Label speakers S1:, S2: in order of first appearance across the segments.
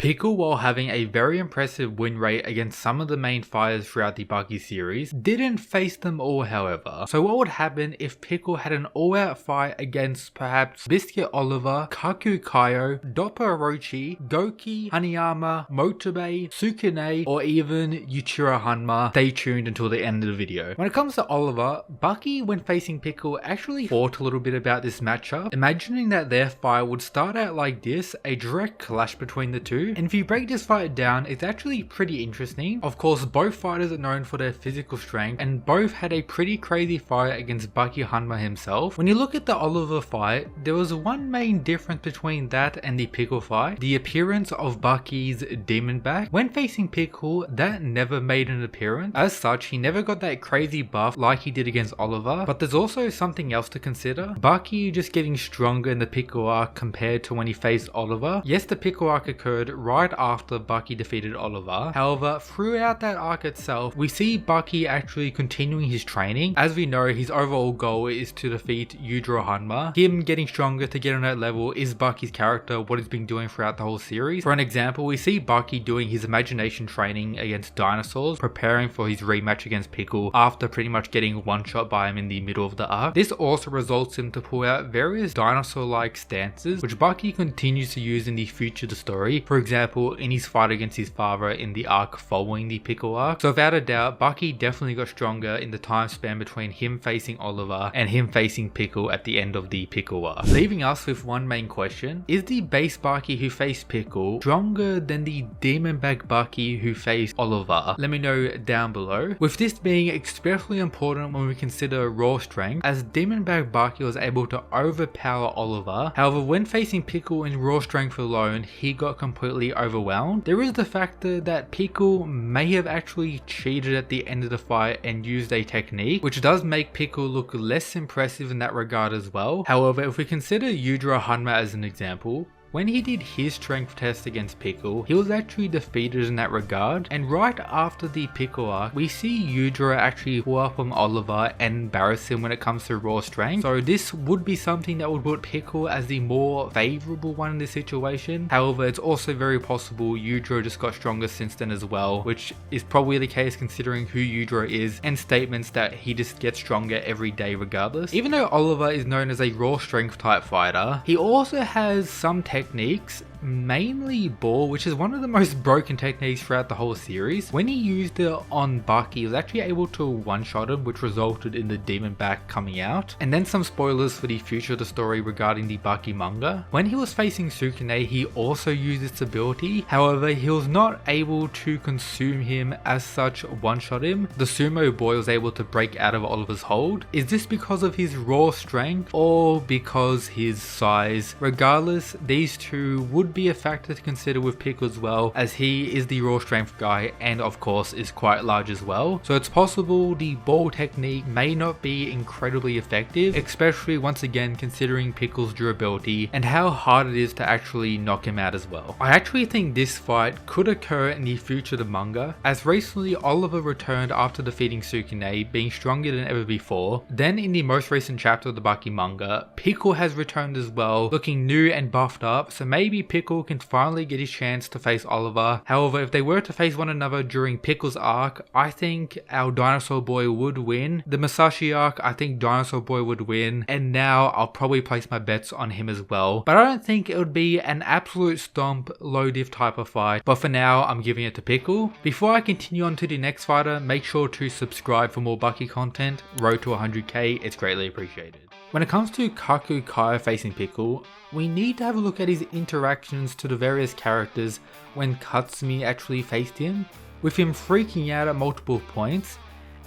S1: Pickle, while having a very impressive win rate against some of the main fighters throughout the Baki series, didn't face them all however. So what would happen if Pickle had an all-out fight against perhaps Biscuit, Oliva, Kaku, Doppa Orochi, Goki, Hanma, Motobe, Sukune, or even Yuichiro Hanma? Stay tuned until the end of the video. When it comes to Oliva, Bucky when facing Pickle actually thought a little bit about this matchup, imagining that their fight would start out like this, a direct clash between the two. And if you break this fight down, it's actually pretty interesting. Of course, both fighters are known for their physical strength and both had a pretty crazy fight against Bucky Hanma himself. When you look at the Oliva fight, there was one main difference between that and the Pickle fight: the appearance of Bucky's demon back. When facing Pickle, that never made an appearance. As such, he never got that crazy buff like he did against Oliva. But there's also something else to consider. Bucky just getting stronger in the Pickle arc compared to when he faced Oliva. Yes, the Pickle arc occurred right after Bucky defeated Oliva. However, throughout that arc itself, we see Bucky actually continuing his training. As we know, his overall goal is to defeat Yujiro Hanma. Him getting stronger to get on that level is Bucky's character, what he's been doing throughout the whole series. For an example, we see Bucky doing his imagination training against dinosaurs, preparing for his rematch against Pickle after pretty much getting one shot by him in the middle of the arc. This also results him to pull out various dinosaur-like stances, which Bucky continues to use in the future of the story. For example, in his fight against his father in the arc following the Pickle arc. So without a doubt, Bucky definitely got stronger in the time span between him facing Oliva and him facing Pickle at the end of the Pickle arc. Leaving us with one main question: is the base Bucky who faced Pickle stronger than the demon back Bucky who faced Oliva? Let me know down below. With this being especially important when we consider raw strength, as demon back Bucky was able to overpower Oliva. However, when facing Pickle in raw strength alone, he got completely overwhelmed. There is the factor that Pickle may have actually cheated at the end of the fight and used a technique, which does make Pickle look less impressive in that regard as well. However, if we consider Yujiro Hanma as an example, when he did his strength test against Pickle, he was actually defeated in that regard. And right after the Pickle arc, we see Yujiro actually pull up on Oliva and embarrass him when it comes to raw strength. So this would be something that would put Pickle as the more favorable one in this situation. However, it's also very possible Yujiro just got stronger since then as well, which is probably the case considering who Yujiro is and statements that he just gets stronger every day regardless. Even though Oliva is known as a raw strength type fighter, he also has some techniques, mainly ball, which is one of the most broken techniques throughout the whole series. When he used it on Bucky, he was actually able to one-shot him, which resulted in the demon back coming out. And then some spoilers for the future of the story regarding the Bucky manga. When he was facing Sukune, he also used this ability. However, he was not able to consume him as such, one-shot him. The sumo boy was able to break out of Oliver's hold. Is this because of his raw strength or because his size? Regardless, these two would be a factor to consider with Pickle as well, as he is the raw strength guy and of course is quite large as well. So it's possible the ball technique may not be incredibly effective, especially once again considering Pickle's durability and how hard it is to actually knock him out as well. I actually think this fight could occur in the future of the manga, as recently Oliva returned after defeating Sukune, being stronger than ever before. Then in the most recent chapter of the Baki manga, Pickle has returned as well, looking new and buffed up, so maybe Pickle can finally get his chance to face Oliva. However, if they were to face one another during Pickle's arc, I think our dinosaur boy would win. The Musashi arc, I think dinosaur boy would win, and now I'll probably place my bets on him as well. But I don't think it would be an absolute stomp, low diff type of fight, but for now I'm giving it to Pickle. Before I continue on to the next fighter, make sure to subscribe for more Bucky content. Road to 100k, it's greatly appreciated. When it comes to Kaku facing Pickle, we need to have a look at his interactions to the various characters when Katsumi actually faced him, with him freaking out at multiple points,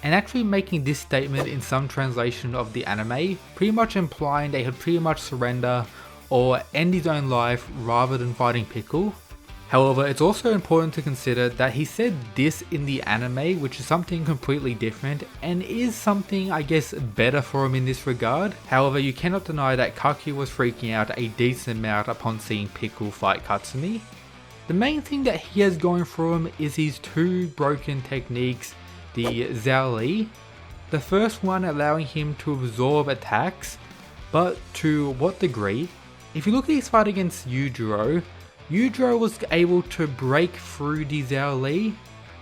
S1: and actually making this statement in some translation of the anime, pretty much implying they would pretty much surrender or end his own life rather than fighting Pickle. However, it's also important to consider that he said this in the anime, which is something completely different and is something I guess better for him in this regard. However, you cannot deny that Kaku was freaking out a decent amount upon seeing Pickle fight Katsumi. The main thing that he has going for him is his two broken techniques, the Zhao. The first one allowing him to absorb attacks, but to what degree? If you look at his fight against Yujiro, Yujiro was able to break through the Zhao Li.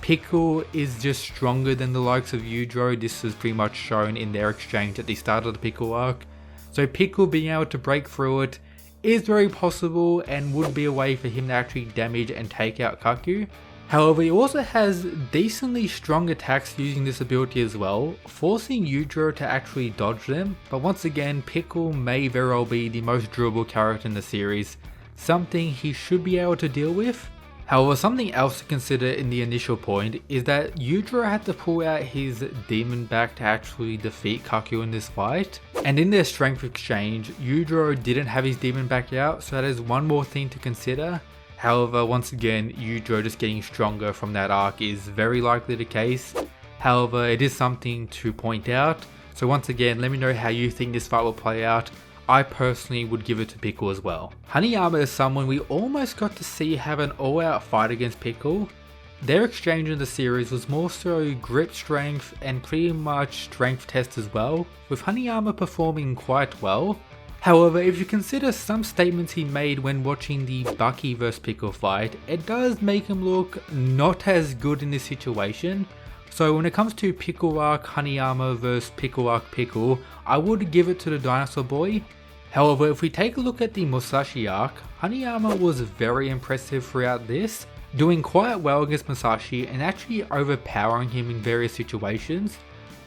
S1: Pickle is just stronger than the likes of Yujiro. This is pretty much shown in their exchange at the start of the Pickle arc. So Pickle being able to break through it is very possible and would be a way for him to actually damage and take out Kaku. However, he also has decently strong attacks using this ability as well, forcing Yujiro to actually dodge them. But once again, Pickle may very well be the most durable character in the series, something he should be able to deal with. However, something else to consider in the initial point is that Yujiro had to pull out his demon back to actually defeat Kaku in this fight. And in their strength exchange, Yujiro didn't have his demon back out, so that is one more thing to consider. However, once again, Yujiro just getting stronger from that arc is very likely the case. However, it is something to point out. So once again, let me know how you think this fight will play out. I personally would give it to Pickle as well. Hanma is someone we almost got to see have an all-out fight against Pickle. Their exchange in the series was more so grip strength and pretty much strength test as well, with Hanma performing quite well. However, if you consider some statements he made when watching the Bucky vs Pickle fight, it does make him look not as good in this situation. So when it comes to Pickle arc Hanma vs Pickle arc Pickle, I would give it to the Dinosaur Boy. However, if we take a look at the Musashi arc, Hanma was very impressive throughout this, doing quite well against Musashi and actually overpowering him in various situations.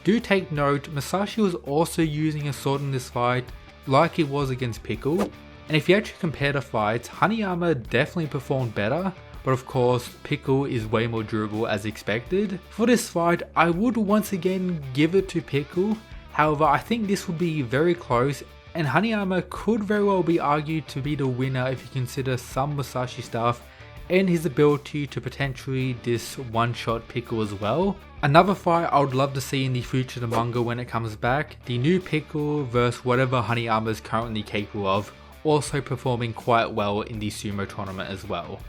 S1: Do take note, Musashi was also using a sword in this fight, like it was against Pickle, and if you actually compare the fights, Hanma definitely performed better, but of course Pickle is way more durable as expected. For this fight, I would once again give it to Pickle. However, I think this would be very close, and Hanma could very well be argued to be the winner if you consider some Musashi stuff and his ability to potentially this one-shot Pickle as well. Another fight I would love to see in the future of the manga when it comes back, the new Pickle versus whatever Hanma is currently capable of, also performing quite well in the sumo tournament as well.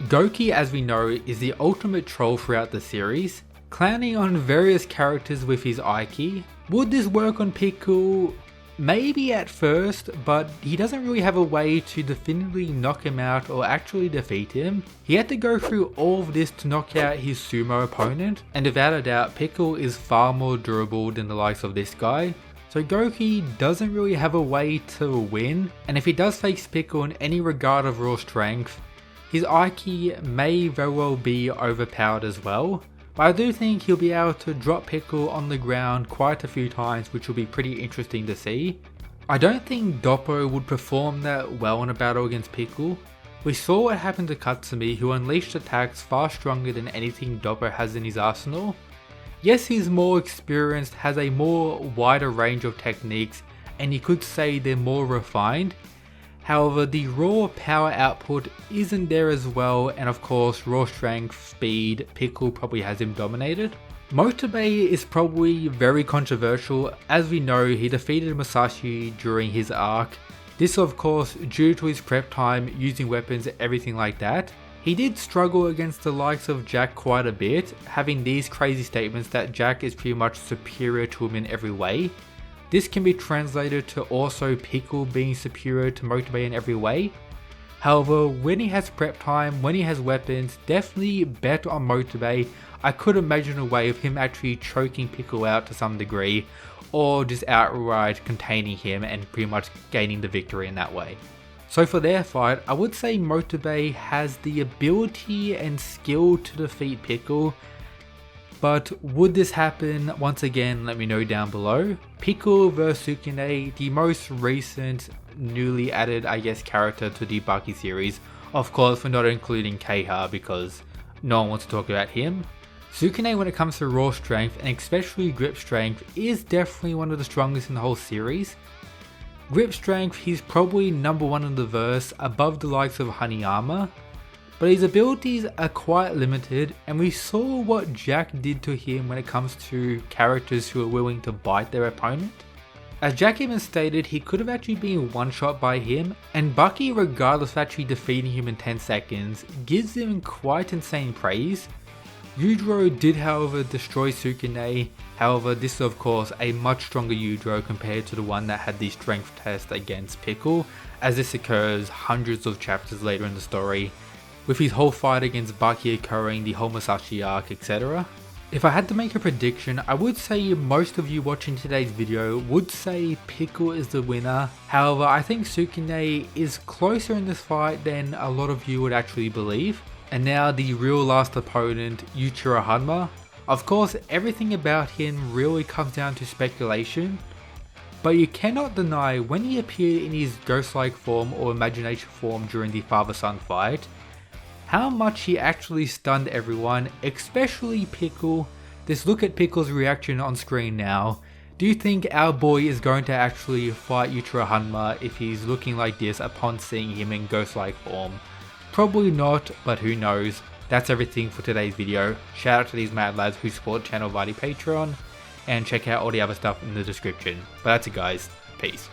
S1: Goki, as we know, is the ultimate troll throughout the series, clowning on various characters with his Aiki. Would this work on Pickle? Maybe at first, but he doesn't really have a way to definitively knock him out or actually defeat him. He had to go through all of this to knock out his sumo opponent, and without a doubt, Pickle is far more durable than the likes of this guy. So Goki doesn't really have a way to win, and if he does face Pickle in any regard of raw strength, his Aiki may very well be overpowered as well. But I do think he'll be able to drop Pickle on the ground quite a few times, which will be pretty interesting to see. I don't think Doppo would perform that well in a battle against Pickle. We saw what happened to Katsumi, who unleashed attacks far stronger than anything Doppo has in his arsenal. Yes, he's more experienced, has a more wider range of techniques, and you could say they're more refined. However, the raw power output isn't there as well, and of course raw strength, speed, Pickle probably has him dominated. Motobe is probably very controversial. As we know, he defeated Musashi during his arc. This of course due to his prep time, using weapons, everything like that. He did struggle against the likes of Jack quite a bit, having these crazy statements that Jack is pretty much superior to him in every way. This can be translated to also Pickle being superior to Motobe in every way. However, when he has prep time, when he has weapons, definitely bet on Motobe. I could imagine a way of him actually choking Pickle out to some degree, or just outright containing him and pretty much gaining the victory in that way. So for their fight, I would say Motobe has the ability and skill to defeat Pickle. But would this happen? Once again, let me know down below. Pickle vs Sukune, the most recent newly added, I guess, character to the Baki series. Of course, we're not including Keiha because no one wants to talk about him. Sukune, when it comes to raw strength and especially grip strength, is definitely one of the strongest in the whole series. Grip strength, he's probably number one in the verse, above the likes of Hanma. But his abilities are quite limited, and we saw what Jack did to him when it comes to characters who are willing to bite their opponent. As Jack even stated, he could have actually been one shot by him, and Bucky, regardless of actually defeating him in 10 seconds, gives him quite insane praise. Yujiro did however destroy Sukune, however this is of course a much stronger Yujiro compared to the one that had the strength test against Pickle, as this occurs hundreds of chapters later in the story, with his whole fight against Baki occurring, the whole Musashi arc, etc. If I had to make a prediction, I would say most of you watching today's video would say Pickle is the winner. However, I think Sukune is closer in this fight than a lot of you would actually believe. And now the real last opponent, Yuichiro Hanma. Of course, everything about him really comes down to speculation, but you cannot deny when he appeared in his ghost-like form or imagination form during the father-son fight, how much he actually stunned everyone, especially Pickle. Just look at Pickle's reaction on screen now. Do you think our boy is going to actually fight Yuichiro Hanma if he's looking like this upon seeing him in ghost-like form? Probably not, but who knows. That's everything for today's video. Shout out to these mad lads who support the channel via the Patreon, and check out all the other stuff in the description. But that's it guys, peace.